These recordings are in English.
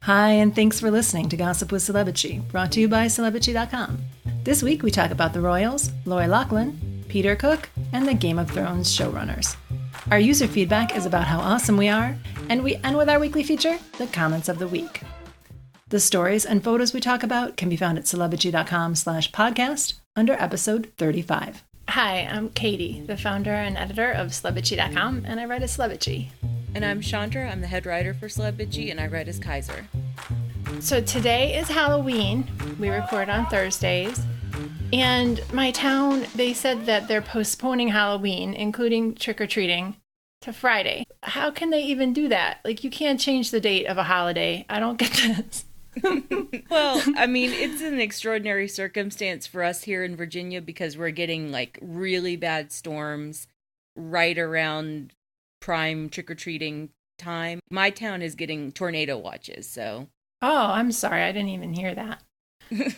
Hi, and thanks for listening to Gossip with Celebrity, brought to you by Celebrity.com. This week we talk about the Royals, Laurie Laughlin, Peter Cook, and the Game of Thrones showrunners. Our user feedback is about how awesome we are, and we end with our weekly feature, the Comments of the Week. The stories and photos we talk about can be found at Celebrity.com/podcast under episode 35. Hi, I'm Katie, the founder and editor of Celebrity.com, and I write as Celebrity. And I'm Chandra, I'm the head writer for Celebrity, and I write as Kaiser. So today is Halloween. We record on Thursdays. And my town, they said that they're postponing Halloween, including trick-or-treating, to Friday. How can they even do that? Like, you can't change the date of a holiday. I don't get this. Well, I mean, it's an extraordinary circumstance for us here in Virginia because we're getting, like, really bad storms right around prime trick-or-treating time. My town is getting tornado watches, so. Oh, I'm sorry. I didn't even hear that.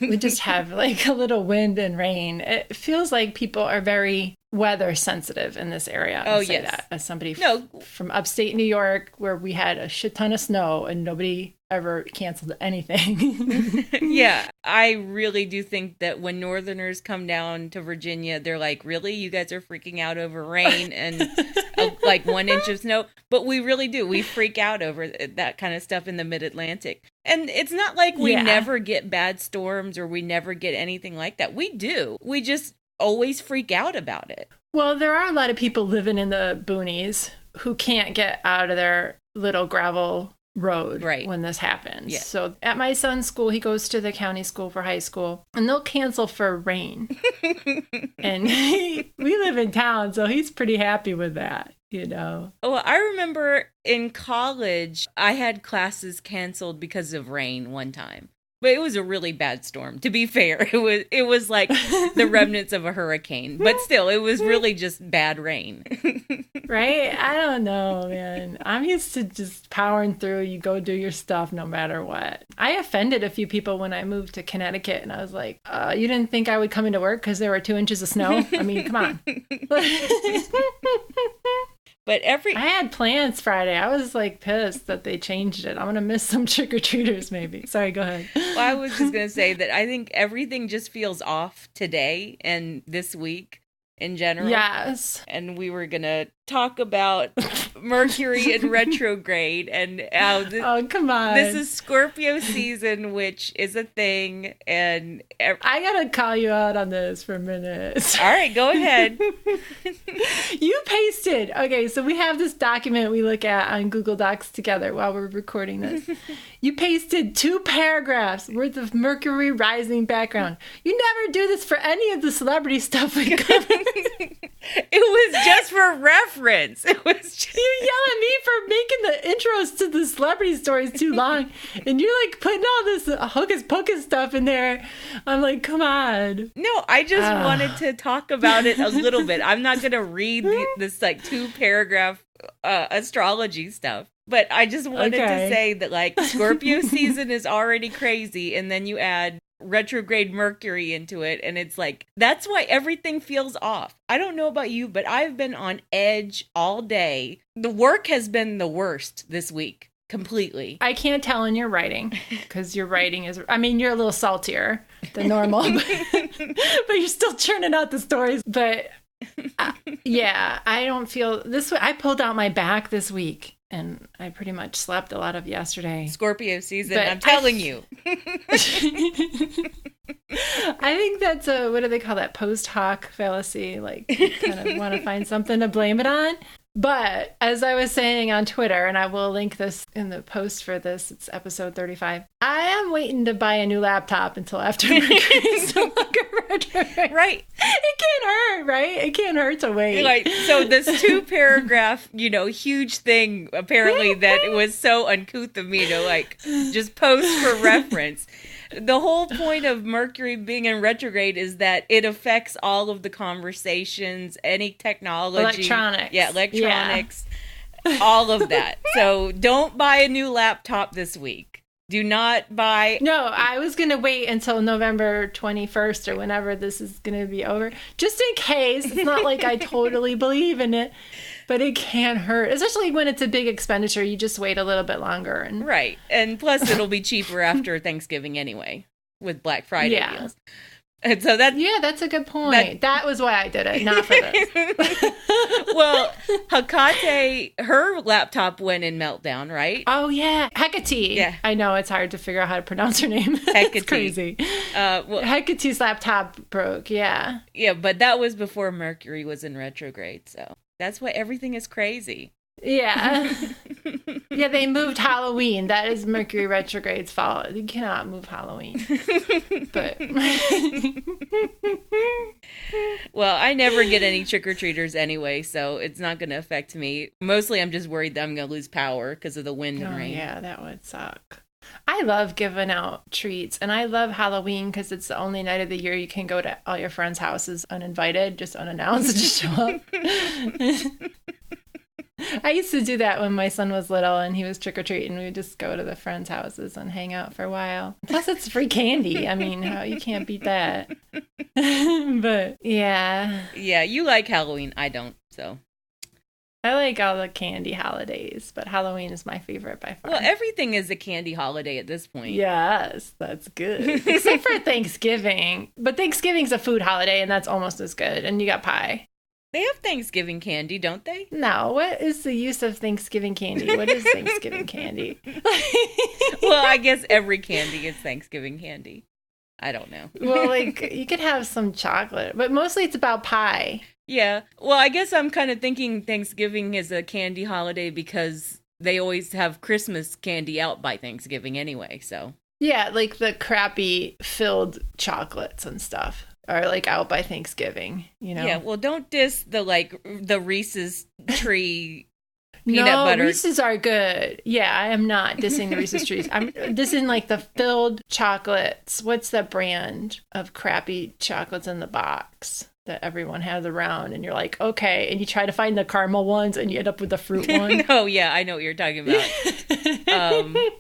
We just have like a little wind and rain. It feels like people are very weather sensitive in this area. Oh, say yes. That as somebody from upstate New York, where we had a shit ton of snow and nobody ever canceled anything. Yeah, I really do think that when Northerners come down to Virginia, they're like, really? You guys are freaking out over rain and like 1 inch of snow? But we really do. We freak out over that kind of stuff in the mid-Atlantic. And it's not like we never get bad storms or we never get anything like that. We do. We just always freak out about it. Well, there are a lot of people living in the boonies who can't get out of their little gravel road when this happens. Yeah. So at my son's school, he goes to the county school for high school, and they'll cancel for rain. And we live in town, so he's pretty happy with that. You know. Oh, I remember in college, I had classes canceled because of rain one time. But it was a really bad storm, to be fair. It was like the remnants of a hurricane. But still, it was really just bad rain. Right? I don't know, man. I'm used to just powering through. You go do your stuff no matter what. I offended a few people when I moved to Connecticut. And I was like, you didn't think I would come into work because there were 2 inches of snow? I mean, come on. But I had plans Friday. I was like pissed that they changed it. I'm going to miss some trick-or-treaters maybe. Sorry, go ahead. Well, I was just going to say that I think everything just feels off today and this week in general. Yes. And we were going to talk about Mercury in retrograde and how oh, come on. This is Scorpio season, which is a thing. And I got to call you out on this for a minute. All right, go ahead. You pasted. Okay, so we have this document we look at on Google Docs together while we're recording this. You pasted 2 paragraphs worth of Mercury rising background. You never do this for any of the celebrity stuff we cover. It was just for reference. It was just... You yell at me for making the intros to the celebrity stories too long, and you're like putting all this hocus pocus stuff in there. I'm like, come on. No, I just wanted to talk about it a little bit. I'm not going to read this like 2-paragraph astrology stuff. But I just wanted to say that like Scorpio season is already crazy, and then you add retrograde Mercury into it, and it's like that's why everything feels off. I don't know about you, but I've been on edge all day. The work has been the worst this week, completely. I can't tell in your writing, because your writing is, I mean, you're a little saltier than normal, but you're still churning out the stories. But yeah, I don't feel this way. I pulled out my back this week, and I pretty much slept a lot of yesterday. Scorpio season, but I'm telling you. I think that's what do they call that? Post hoc fallacy. Like, you kind of want to find something to blame it on. But as I was saying on Twitter, and I will link this in the post for this, it's episode 35. I am waiting to buy a new laptop until after Mercury's no longer retrograde. Right. It can't hurt, right? It can't hurt to wait. Like, so this 2-paragraph, huge thing, apparently, that it was so uncouth of me to, like, just post for reference. The whole point of Mercury being in retrograde is that it affects all of the conversations, any technology. Electronics. Yeah, electronics, all of that. So don't buy a new laptop this week. Do not buy... No, I was going to wait until November 21st or whenever this is going to be over. Just in case. It's not like I totally believe in it. But it can hurt, especially when it's a big expenditure. You just wait a little bit longer. And... Right. And plus, it'll be cheaper after Thanksgiving anyway with Black Friday deals. And so that's a good point. That was why I did it, not for this. Well, Hecate, her laptop went in meltdown, right? Oh, yeah. Hecate. Yeah. I know, it's hard to figure out how to pronounce her name. Hecate. It's crazy. Hecate's laptop broke, yeah. Yeah, but that was before Mercury was in retrograde, so that's why everything is crazy. Yeah. Yeah, they moved Halloween. That is Mercury retrograde's fault. You cannot move Halloween. But well, I never get any trick-or-treaters anyway, so it's not going to affect me. Mostly I'm just worried that I'm going to lose power because of the wind and rain. Yeah, that would suck. I love giving out treats, and I love Halloween because it's the only night of the year you can go to all your friends' houses uninvited, just unannounced, just show up. I used to do that when my son was little and he was trick-or-treating. We would just go to the friends' houses and hang out for a while. Plus, it's free candy. I mean, you can't beat that. But, yeah. Yeah, you like Halloween. I don't, so. I like all the candy holidays, but Halloween is my favorite by far. Well, everything is a candy holiday at this point. Yes, that's good. Except for Thanksgiving. But Thanksgiving's a food holiday, and that's almost as good. And you got pie. They have Thanksgiving candy, don't they? No. What is the use of Thanksgiving candy? What is Thanksgiving candy? Well, I guess every candy is Thanksgiving candy. I don't know. Well, like, you could have some chocolate, but mostly it's about pie. Yeah. Well, I guess I'm kind of thinking Thanksgiving is a candy holiday because they always have Christmas candy out by Thanksgiving anyway, so. Yeah, like the crappy filled chocolates and stuff are like out by Thanksgiving, you know? Yeah, well, don't diss the Reese's tree peanut butter. Reese's are good. Yeah, I am not dissing the Reese's trees. I'm dissing like the filled chocolates. What's the brand of crappy chocolates in the box that everyone has around? And you're like, okay. And you try to find the caramel ones and you end up with the fruit one. Oh, yeah, I know what you're talking about.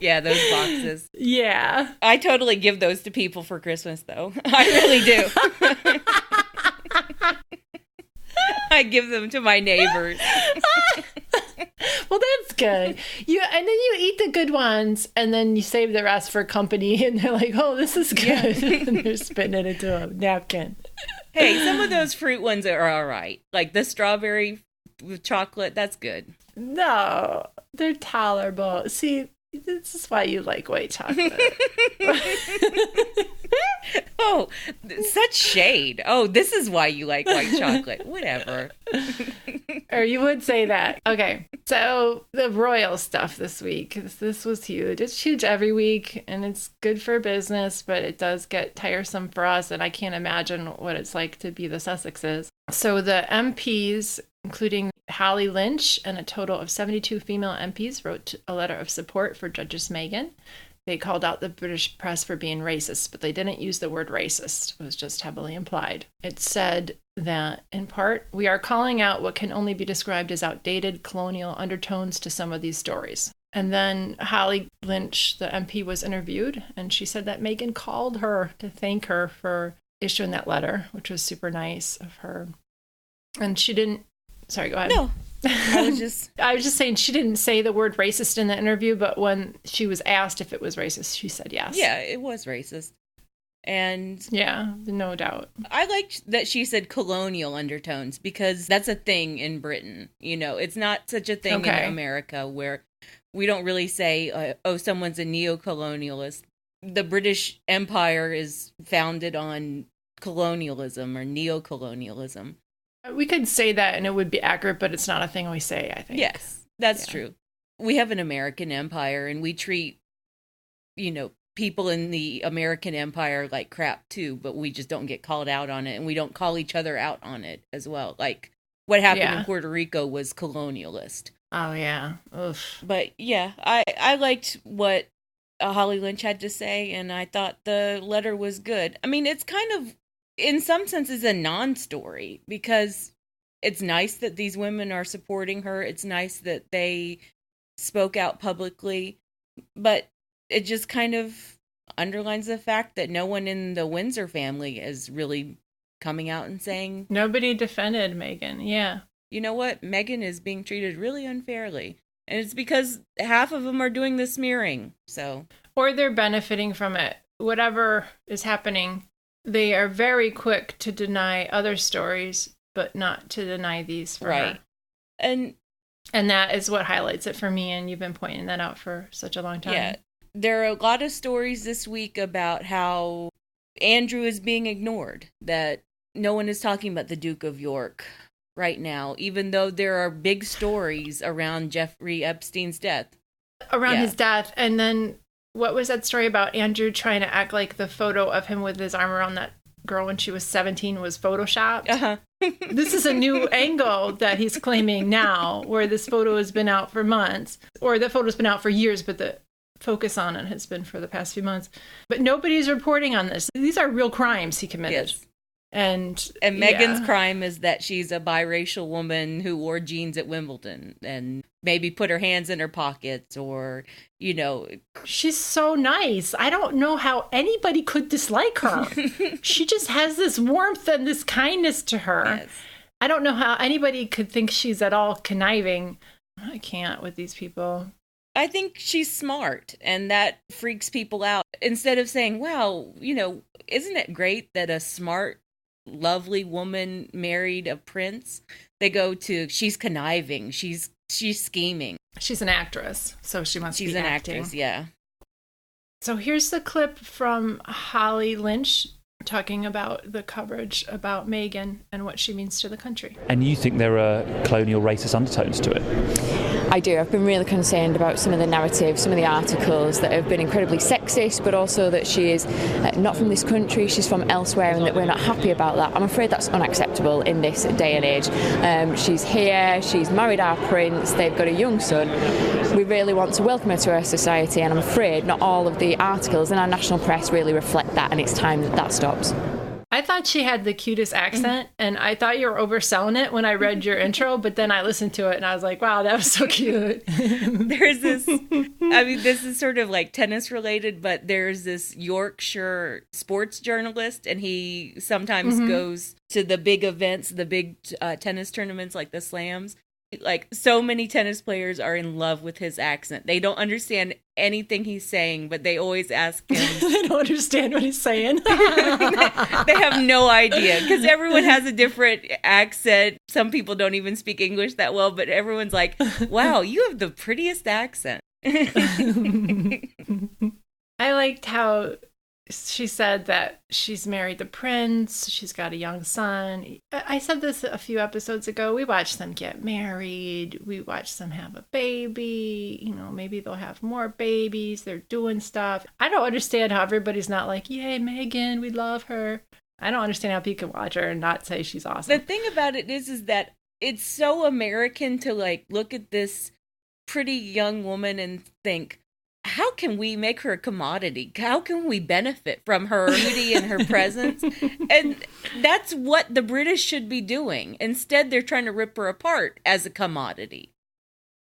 Yeah, those boxes. Yeah. I totally give those to people for Christmas, though. I really do. I give them to my neighbors. Well, that's good. And then you eat the good ones, and then you save the rest for company, and they're like, "Oh, this is good," and they're spitting it into a napkin. Hey, some of those fruit ones are all right. Like the strawberry with chocolate, that's good. No, they're tolerable. See, this is why you like white chocolate. Oh, such shade. Oh, this is why you like white chocolate. Whatever. Or you would say that. Okay, so the royal stuff this week. This was huge. It's huge every week, and it's good for business, but it does get tiresome for us, and I can't imagine what it's like to be the Sussexes. So the MPs, including Holly Lynch and a total of 72 female MPs, wrote a letter of support for Duchess Meghan. They called out the British press for being racist, but they didn't use the word racist. It was just heavily implied. It said that, in part, we are calling out what can only be described as outdated colonial undertones to some of these stories. And then Holly Lynch, the MP, was interviewed, and she said that Meghan called her to thank her for issuing that letter, which was super nice of her. And she didn't... Sorry, go ahead. No. I was just saying she didn't say the word racist in the interview, but when she was asked if it was racist, she said yes. Yeah, it was racist. And yeah, no doubt. I liked that she said colonial undertones because that's a thing in Britain. You know, it's not such a thing in America where we don't really say, oh, someone's a neo-colonialist. The British Empire is founded on colonialism or neo-colonialism. We could say that and it would be accurate, but it's not a thing we say, I think. Yes, that's true. We have an American empire and we treat, people in the American empire like crap too, but we just don't get called out on it and we don't call each other out on it as well. Like what happened in Puerto Rico was colonialist. Oh, yeah. Oof. But yeah, I liked what Holly Lynch had to say and I thought the letter was good. I mean, it's kind of, in some senses, a non-story because it's nice that these women are supporting her. It's nice that they spoke out publicly, but it just kind of underlines the fact that no one in the Windsor family is really coming out and saying... Nobody defended Meghan, yeah. you know what? Meghan is being treated really unfairly. And it's because half of them are doing the smearing. So, or they're benefiting from it. Whatever is happening, they are very quick to deny other stories, but not to deny these for her. And that is what highlights it for me, and you've been pointing that out for such a long time. Yeah. There are a lot of stories this week about how Andrew is being ignored, that no one is talking about the Duke of York right now, even though there are big stories around Jeffrey Epstein's death. Around his death, and then what was that story about Andrew trying to act like the photo of him with his arm around that girl when she was 17 was photoshopped? Uh-huh. This is a new angle that he's claiming now, where this photo has been out for months, or the photo's been out for years, but the focus on it has been for the past few months. But nobody's reporting on this. These are real crimes he committed. Yes. And Meghan's crime is that she's a biracial woman who wore jeans at Wimbledon and maybe put her hands in her pockets, or, you know. She's so nice. I don't know how anybody could dislike her. She just has this warmth and this kindness to her. Yes. I don't know how anybody could think she's at all conniving. I can't with these people. I think she's smart, and that freaks people out. Instead of saying, wow, you know, isn't it great that a smart, lovely woman married a prince? They go to, she's conniving, she's scheming. She's an actress, so she must be acting. Actress, yeah. So here's the clip from Holly Lynch talking about the coverage about Meghan and what she means to the country. And you think there are colonial racist undertones to it? I do. I've been really concerned about some of the narratives, some of the articles that have been incredibly sexist, but also that she is not from this country, she's from elsewhere, and that we're not happy about that. I'm afraid that's unacceptable in this day and age. She's here, she's married our prince, they've got a young son. We really want to welcome her to our society, and I'm afraid not all of the articles in our national press really reflect that, and it's time that that stops. I thought she had the cutest accent, and I thought you were overselling it when I read your intro, but then I listened to it and I was like, wow, that was so cute. There's this, I mean, this is sort of like tennis related, but there's this Yorkshire sports journalist, and he sometimes goes to the big events, the big tennis tournaments like the slams. Like, so many tennis players are in love with his accent. They don't understand anything he's saying, but they always ask him. They don't understand what he's saying. They have no idea, because everyone has a different accent. Some people don't even speak English that well, but everyone's like, wow, you have the prettiest accent. I liked how she said that she's married the prince, she's got a young son. I said this a few episodes ago. We watched them get married. We watched them have a baby. You know, maybe they'll have more babies. They're doing stuff. I don't understand how everybody's not like, yay, Meghan, we love her. I don't understand how people can watch her and not say she's awesome. The thing about it is that it's so American to, like, look at this pretty young woman and think, how can we make her a commodity? How can we benefit from her beauty and her presence? And that's what the British should be doing. Instead, they're trying to rip her apart as a commodity.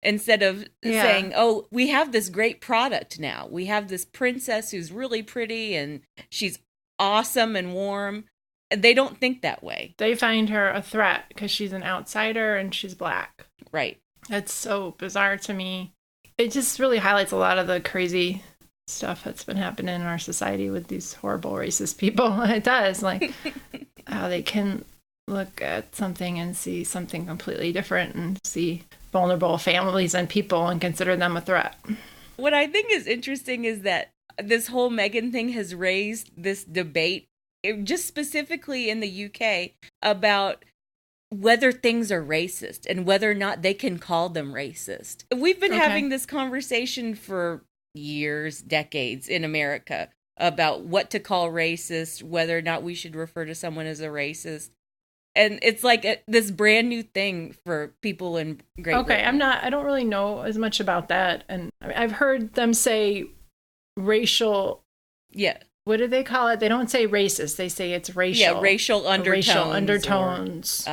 Instead of saying, oh, we have this great product now. We have this princess who's really pretty and she's awesome and warm. And they don't think that way. They find her a threat because she's an outsider and she's black. Right. That's so bizarre to me. It just really highlights a lot of the crazy stuff that's been happening in our society with these horrible racist people. It does, like how they can look at something and see something completely different and see vulnerable families and people and consider them a threat. What I think is interesting is that this whole Meghan thing has raised this debate, just specifically in the UK, about whether things are racist and whether or not they can call them racist. We've been having this conversation for years, decades in America about what to call racist, whether or not we should refer to someone as a racist. And it's like this brand new thing for people in Great Britain. I don't really know as much about that. And I've heard them say racial. Yeah. What do they call it? They don't say racist. They say it's racial. Yeah, racial undertones. Racial undertones.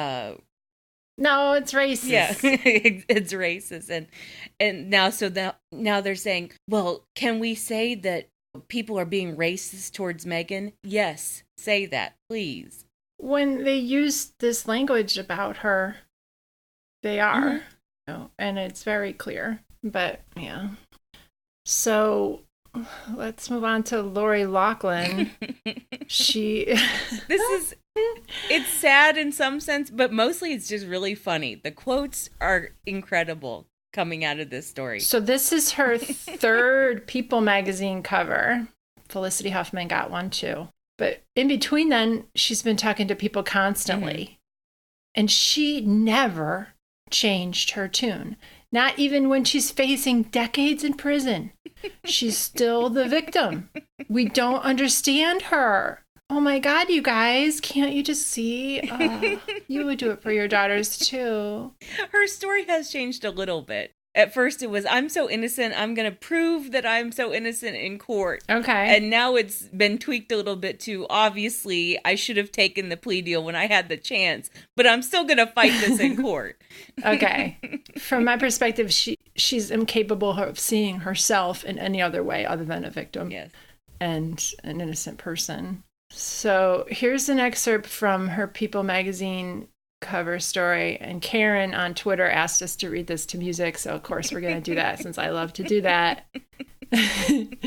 No, it's racist. Yeah, it's racist. And now they're saying, well, can we say that people are being racist towards Meghan? Yes, say that, please. When they use this language about her, They are. And it's very clear. But, yeah. So let's move on to Lori Laughlin. It's sad in some sense, but mostly it's just really funny. The quotes are incredible coming out of this story. So this is her third People magazine cover. Felicity Huffman got one too. But in between then, she's been talking to people constantly. And she never changed her tune. Not even when she's facing decades in prison. She's still the victim. We don't understand her. Oh my God, you guys, can't you just see? You would do it for your daughters too. Her story has changed a little bit. At first it was, I'm so innocent, I'm going to prove that I'm so innocent in court. Okay. And now it's been tweaked a little bit to, obviously, I should have taken the plea deal when I had the chance, but I'm still going to fight this in court. Okay. From my perspective, she's incapable of seeing herself in any other way other than a victim. Yes. And an innocent person. So here's an excerpt from her People magazine cover story, and Karen on Twitter asked us to read this to music, so of course we're going to do that since I love to do that. You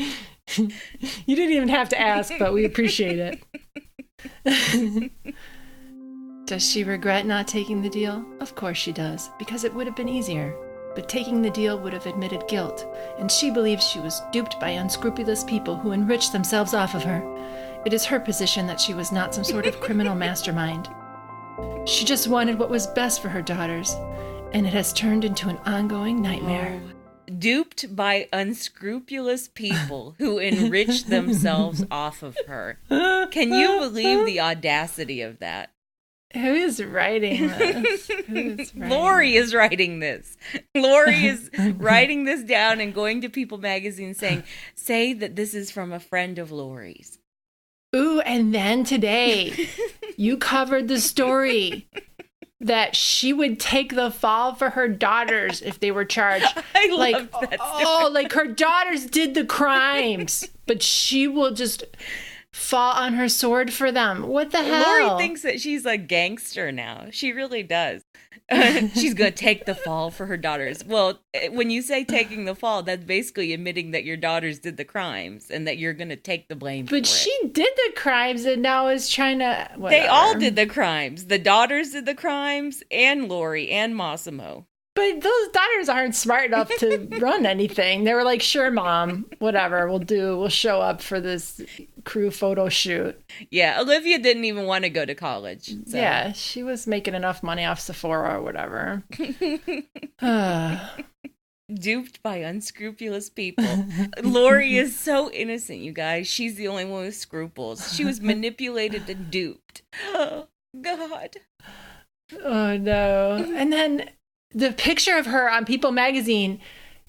didn't even have to ask, but we appreciate it. Does she regret not taking the deal? Of course she does, because it would have been easier. But taking the deal would have admitted guilt, and she believes she was duped by unscrupulous people who enriched themselves off of her. It is her position that she was not some sort of criminal mastermind. She just wanted what was best for her daughters, and it has turned into an ongoing nightmare. Duped by unscrupulous people who enriched themselves off of her. Can you believe the audacity of that? Who is writing this? Laurie is writing this. Laurie is writing this down and going to People magazine saying, say that this is from a friend of Laurie's. Ooh, and then today, you covered the story that she would take the fall for her daughters if they were charged. I love that story. Oh, like her daughters did the crimes, but she will just fall on her sword for them. What the hell? Laurie thinks that she's a gangster now. She really does. She's going to take the fall for her daughters. Well, when you say taking the fall, that's basically admitting that your daughters did the crimes and that you're going to take the blame for it. But she did the crimes and now is trying to... Whatever. They all did the crimes. The daughters did the crimes, and Laurie and Massimo. But those daughters aren't smart enough to run anything. They were like, sure, Mom, whatever, we'll show up for this crew photo shoot. Yeah, Olivia didn't even want to go to college. So. Yeah, she was making enough money off Sephora or whatever. Duped by unscrupulous people. Laurie is so innocent, you guys. She's the only one with scruples. She was manipulated and duped. Oh, God. Oh, no. And then... the picture of her on People magazine,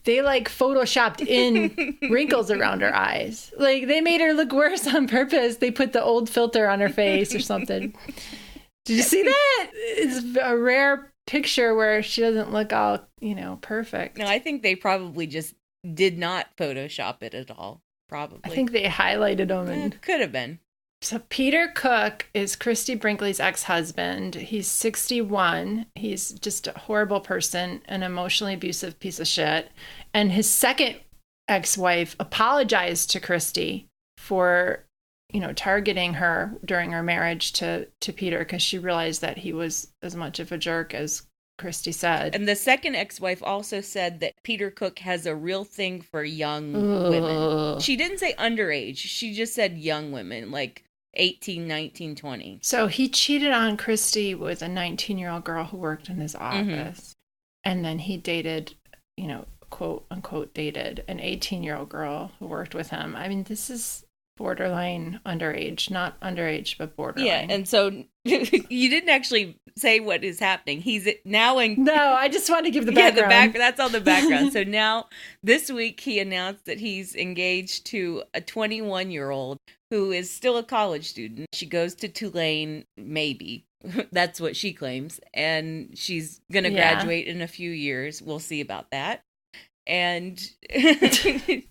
they like photoshopped in wrinkles around her eyes. Like they made her look worse on purpose. They put the old filter on her face or something. Did you see that? It's a rare picture where she doesn't look all, perfect. No, I think they probably just did not Photoshop it at all. Probably. I think they highlighted them. And... could have been. So Peter Cook is Christie Brinkley's ex-husband. He's 61. He's just a horrible person, an emotionally abusive piece of shit. And his second ex-wife apologized to Christie for, targeting her during her marriage to Peter because she realized that he was as much of a jerk as Christie said. And the second ex-wife also said that Peter Cook has a real thing for young women. She didn't say underage. She just said young women, like 18, 19, 20. So he cheated on Christie with a 19-year-old girl who worked in his office. Mm-hmm. And then he dated, quote unquote, dated an 18-year-old girl who worked with him. I mean, this is borderline underage, not underage, but borderline. Yeah. And so you didn't actually say what is happening. He's now in... No, I just want to give the background. Yeah, that's all the background. So now, this week, he announced that he's engaged to a 21-year-old who is still a college student. She goes to Tulane, maybe. That's what she claims. And she's going to graduate in a few years. We'll see about that. And 2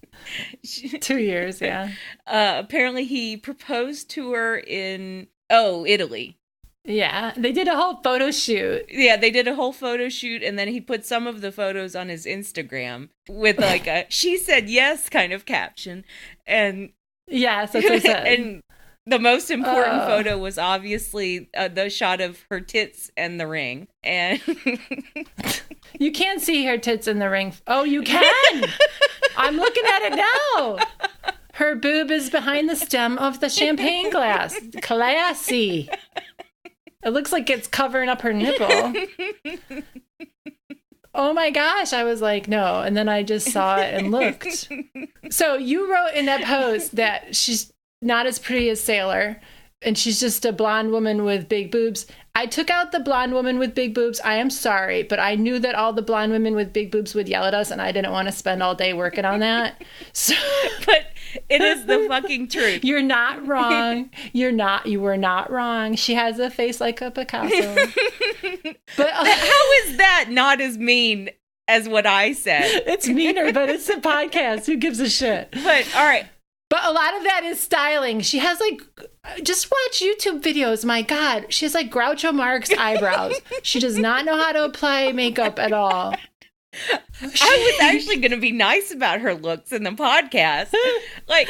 years, yeah. Apparently he proposed to her in Italy. Yeah, they did a whole photo shoot. Yeah, they did a whole photo shoot, and then he put some of the photos on his Instagram with like a "she said yes" kind of caption. And yes, that's what I said. And the most important photo was obviously the shot of her tits and the ring. And you can't see her tits in the ring. Oh, you can. I'm looking at it now. Her boob is behind the stem of the champagne glass. Classy. It looks like it's covering up her nipple. Oh my gosh. I was like, no. And then I just saw it and looked. So you wrote in that post that she's not as pretty as Sailor, and she's just a blonde woman with big boobs. I took out the blonde woman with big boobs. I am sorry, but I knew that all the blonde women with big boobs would yell at us, and I didn't want to spend all day working on that. So, but it is the fucking truth. You're not wrong. You were not wrong. She has a face like a Picasso. But how is that not as mean as what I said? It's meaner, but it's a podcast. Who gives a shit? But all right. But a lot of that is styling. She has like, just watch YouTube videos. My God, she has like Groucho Marx eyebrows. She does not know how to apply makeup at all. I was actually going to be nice about her looks in the podcast. Like,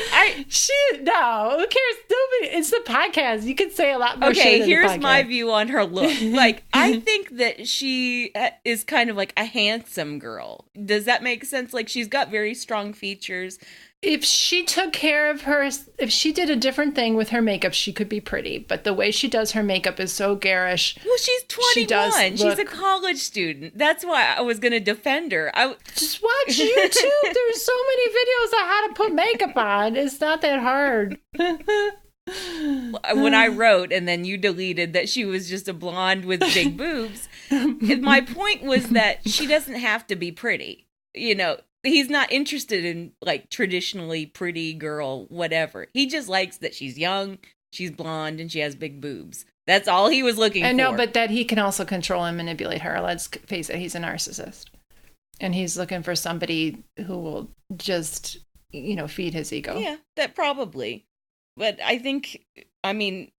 no, who cares? It's the podcast. You could say a lot more. Okay, shit here's my view on her look. Like, I think that she is kind of like a handsome girl. Does that make sense? Like, she's got very strong features. If she took care of if she did a different thing with her makeup, she could be pretty. But the way she does her makeup is so garish. Well, she's 21. She's a college student. That's why I was going to defend her. Just watch YouTube. There's so many videos on how to put makeup on. It's not that hard. When I wrote, and then you deleted, that she was just a blonde with big boobs, my point was that she doesn't have to be pretty. You know, he's not interested in like traditionally pretty girl, whatever. He just likes that she's young, she's blonde, and she has big boobs. That's all he was looking for. No, but that he can also control and manipulate her. Let's face it, he's a narcissist. And he's looking for somebody who will just, feed his ego. Yeah, that probably. But I think,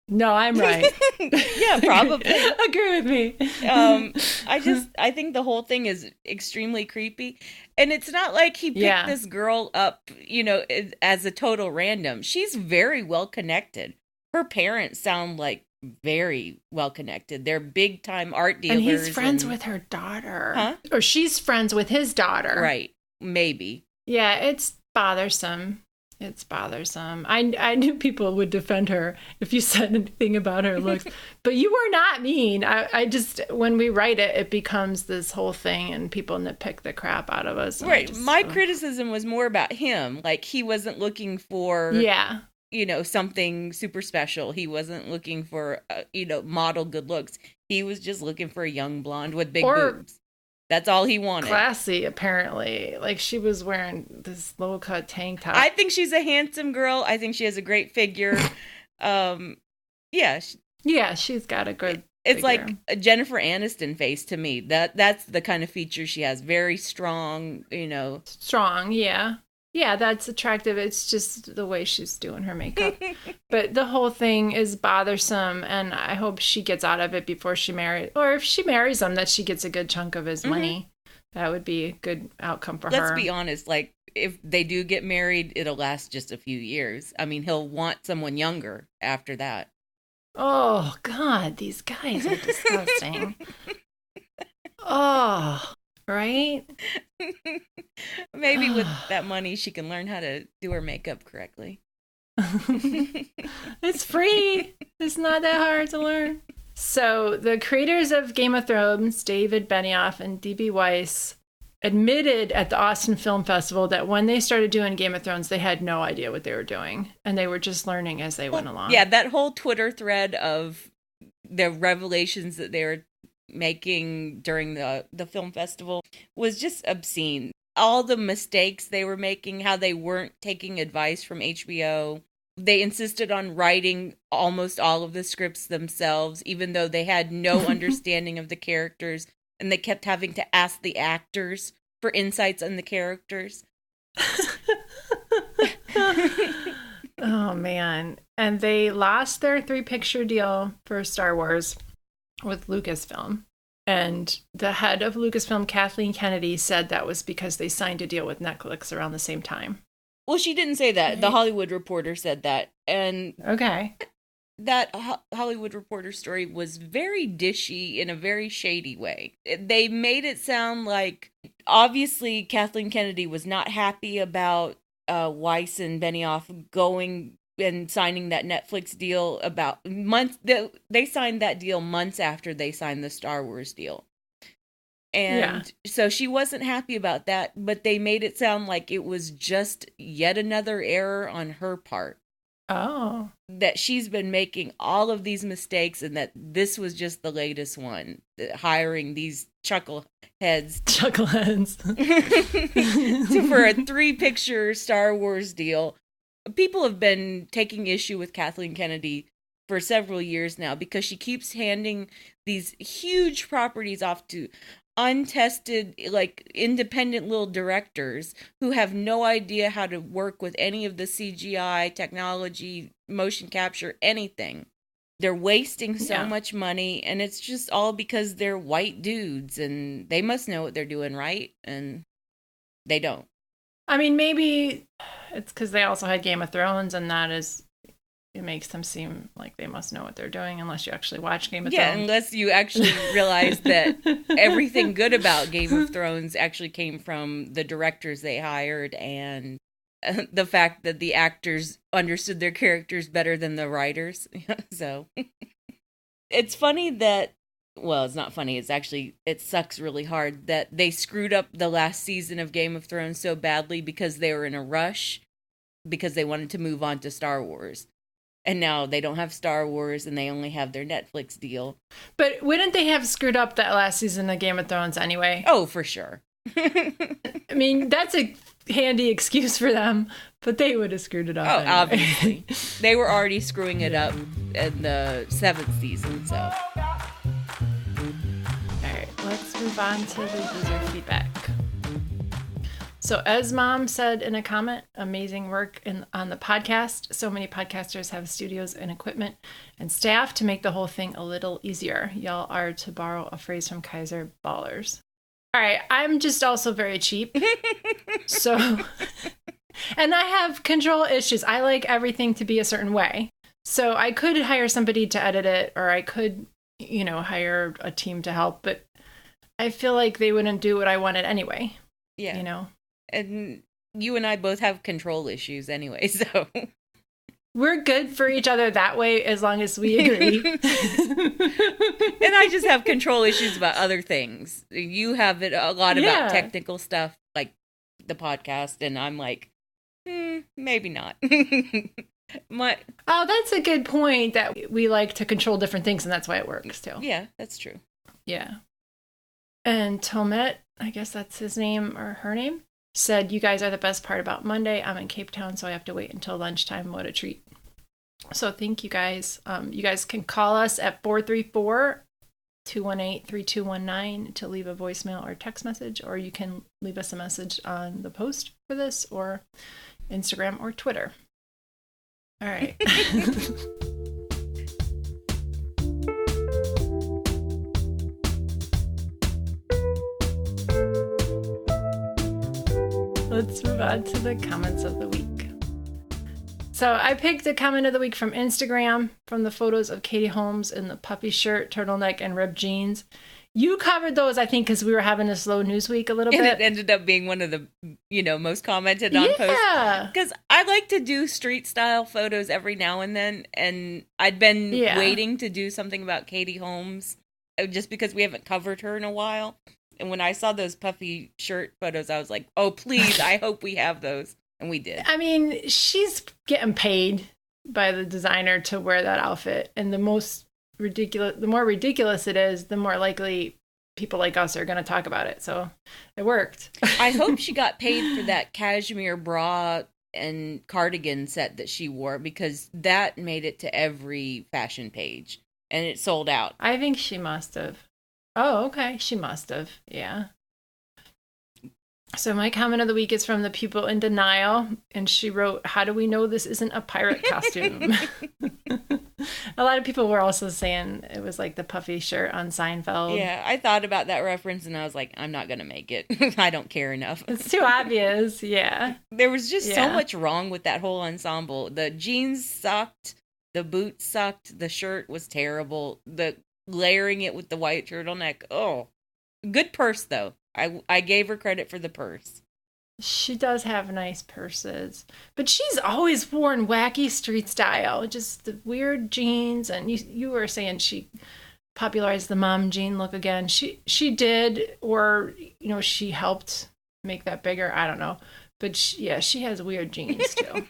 no, I'm right. Yeah, probably. Agree with me. I think the whole thing is extremely creepy. And it's not like he picked this girl up, as a total random. She's very well connected. Her parents sound like very well connected. They're big time art dealers. And he's friends with her daughter. Huh? Or she's friends with his daughter. Right. Maybe. Yeah, it's bothersome. It's bothersome. I knew people would defend her if you said anything about her looks, but you were not mean. I just, when we write it, it becomes this whole thing and people nitpick the crap out of us. Right. My criticism was more about him. Like, he wasn't looking for, something super special. He wasn't looking for, model good looks. He was just looking for a young blonde with big boobs. That's all he wanted. Classy, apparently. Like, she was wearing this low-cut tank top. I think she's a handsome girl. I think she has a great figure. Yeah, she's got a good It's figure. like a Jennifer Aniston face to me. That's the kind of feature she has. Very strong, Strong, yeah. Yeah, that's attractive. It's just the way she's doing her makeup. But the whole thing is bothersome, and I hope she gets out of it before she marries. Or if she marries him, that she gets a good chunk of his money. That would be a good outcome for her. Let's be honest. Like, if they do get married, it'll last just a few years. I mean, he'll want someone younger after that. Oh, God, these guys are disgusting. Oh, right? Maybe with that money, she can learn how to do her makeup correctly. It's free. It's not that hard to learn. So the creators of Game of Thrones, David Benioff and D.B. Weiss, admitted at the Austin Film Festival that when they started doing Game of Thrones, they had no idea what they were doing. And they were just learning as they went along. Yeah, that whole Twitter thread of the revelations that they were making during the film festival was just obscene. All the mistakes they were making, how they weren't taking advice from HBO. They insisted on writing almost all of the scripts themselves, even though they had no understanding of the characters, and they kept having to ask the actors for insights on the characters. Oh, man. And they lost their 3-picture deal for Star Wars with Lucasfilm. And the head of Lucasfilm, Kathleen Kennedy, said that was because they signed a deal with Netflix around the same time. Well, she didn't say that. Right. The Hollywood Reporter said that. And okay. That Hollywood Reporter story was very dishy in a very shady way. They made it sound like, obviously, Kathleen Kennedy was not happy about Weiss and Benioff going and signing that Netflix deal about months. They signed that deal months after they signed the Star Wars deal. And so she wasn't happy about that, but they made it sound like it was just yet another error on her part. Oh. That she's been making all of these mistakes and that this was just the latest one, hiring these chuckleheads. For a 3-picture Star Wars deal. People have been taking issue with Kathleen Kennedy for several years now because she keeps handing these huge properties off to untested, like, independent little directors who have no idea how to work with any of the CGI, technology, motion capture, anything. They're wasting so much money, and it's just all because they're white dudes, and they must know what they're doing, right? And they don't. I mean, maybe it's because they also had Game of Thrones, and it makes them seem like they must know what they're doing unless you actually watch Game of Thrones. Yeah, unless you actually realize that everything good about Game of Thrones actually came from the directors they hired and the fact that the actors understood their characters better than the writers. So it's funny that, well, it's not funny. It's actually, it sucks really hard that they screwed up the last season of Game of Thrones so badly because they were in a rush because they wanted to move on to Star Wars. And now they don't have Star Wars and they only have their Netflix deal. But wouldn't they have screwed up that last season of Game of Thrones anyway? Oh, for sure. I mean, that's a handy excuse for them, but they would have screwed it up. Oh, anyway. Obviously. They were already screwing it up in the 7th season, so. All right, let's move on to the user feedback. So Esmom said in a comment, amazing work on the podcast. So many podcasters have studios and equipment and staff to make the whole thing a little easier. Y'all are, to borrow a phrase from Kaiser, ballers. All right, I'm just also very cheap. So, and I have control issues. I like everything to be a certain way. So I could hire somebody to edit it, or I could, hire a team to help, but I feel like they wouldn't do what I wanted anyway. Yeah. And you and I both have control issues anyway, so. We're good for each other that way as long as we agree. And I just have control issues about other things. You have it a lot about technical stuff, like the podcast, and I'm like, maybe not. Oh, that's a good point, that we like to control different things, and that's why it works, too. Yeah, that's true. Yeah. And Thomet, I guess that's his name or her name, said, you guys are the best part about Monday. I'm in Cape Town, so I have to wait until lunchtime. What a treat. So thank you guys. You guys can call us at 434-218-3219 to leave a voicemail or text message, or you can leave us a message on the post for this, or Instagram or Twitter. All right. Let's move on to the comments of the week. So I picked a comment of the week from Instagram, from the photos of Katie Holmes in the puppy shirt, turtleneck, and ripped jeans. You covered those, I think, because we were having a slow news week a little bit. And it ended up being one of the, most commented on posts. Yeah. Because I like to do street style photos every now and then. And I'd been waiting to do something about Katie Holmes just because we haven't covered her in a while. And when I saw those puffy shirt photos, I was like, oh, please, I hope we have those. And we did. I mean, she's getting paid by the designer to wear that outfit. And the more ridiculous it is, the more likely people like us are going to talk about it. So it worked. I hope she got paid for that cashmere bra and cardigan set that she wore, because that made it to every fashion page. And it sold out. I think she must have. Oh, okay. She must have. Yeah. So my comment of the week is from ThePupilinDenial, and she wrote, "How do we know this isn't a pirate costume?" A lot of people were also saying it was like the puffy shirt on Seinfeld. Yeah, I thought about that reference, and I was like, I'm not going to make it. I don't care enough. It's too obvious, yeah. There was just so much wrong with that whole ensemble. The jeans sucked, the boots sucked, the shirt was terrible, the layering it with the white turtleneck. Oh, good purse, though. I gave her credit for the purse. She does have nice purses, but she's always worn wacky street style, just the weird jeans. And you were saying she popularized the mom jean look again. She did, or she helped make that bigger. I don't know, but she has weird jeans too.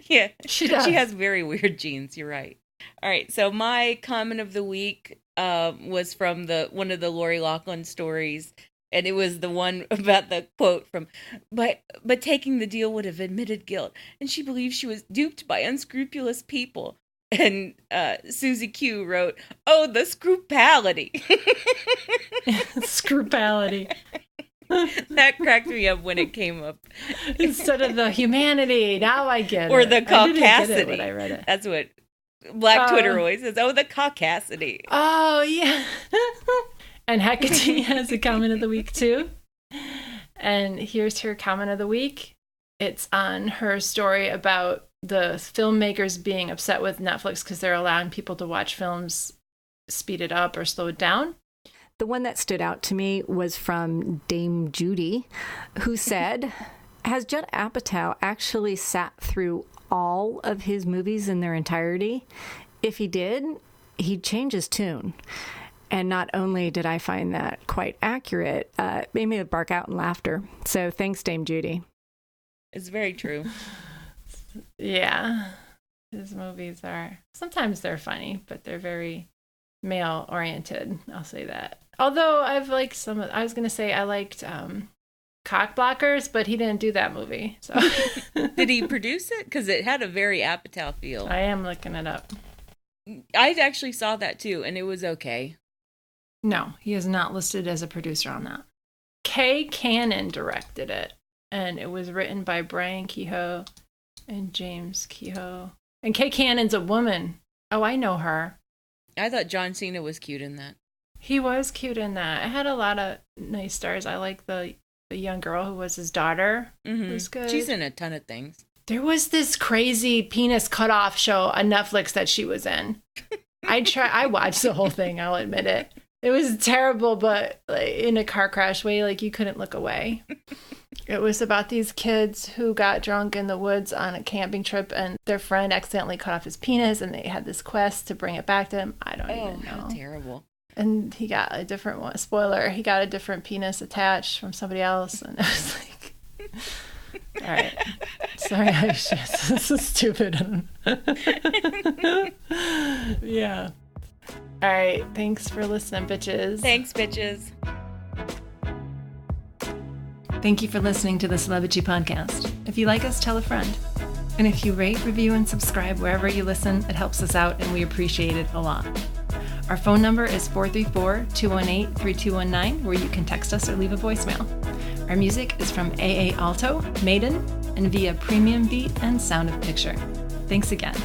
Yeah, she does. She has very weird jeans. You're right. All right, so my comment of the week was from one of the Laurie Laughlin stories. And it was the one about the quote from, but taking the deal would have admitted guilt. And she believes she was duped by unscrupulous people. And susiecue wrote, "Oh, the scrupality." Scrupality. That cracked me up when it came up. Instead of the humanity. Now I get or it. Or the caucasity. I didn't get it when I read it. That's what Black Twitter always says. Oh, the caucasity. Oh, yeah. And Hecate has a comment of the week, too. And here's her comment of the week. It's on her story about the filmmakers being upset with Netflix because they're allowing people to watch films speeded up or slowed down. The one that stood out to me was from DameJudy, who said, "Has Judd Apatow actually sat through all of his movies in their entirety? If he did, he'd change his tune." And not only did I find that quite accurate, it made me bark out in laughter. So thanks, DameJudy. It's very true. Yeah. His movies sometimes they're funny, but they're very male-oriented. I'll say that. Although I've liked I was going to say I liked Cock Blockers, but he didn't do that movie. So Did he produce it? Because it had a very Apatow feel. I am looking it up. I actually saw that too, and it was okay. No, he is not listed as a producer on that. Kay Cannon directed it, and it was written by Brian Kehoe and James Kehoe. And Kay Cannon's a woman. Oh, I know her. I thought John Cena was cute in that. He was cute in that. It had a lot of nice stars. I like the young girl who was his daughter. Mm-hmm. It was good. She's in a ton of things. There was this crazy penis cutoff show on Netflix that she was in. I watched the whole thing, I'll admit it. It was terrible, but in a car crash way, you couldn't look away. It was about these kids who got drunk in the woods on a camping trip, and their friend accidentally cut off his penis, and they had this quest to bring it back to him. I don't even know. How terrible. And he got a different one. Spoiler, he got a different penis attached from somebody else, and I was like... All right. Sorry, this is stupid. Yeah. All right. Thanks for listening, bitches. Thanks, bitches. Thank you for listening to the Celebrity Podcast. If you like us, tell a friend. And if you rate, review, and subscribe wherever you listen, it helps us out and we appreciate it a lot. Our phone number is 434-218-3219, where you can text us or leave a voicemail. Our music is from AA Alto, Maiden, and via Premium Beat and Sound of Picture. Thanks again.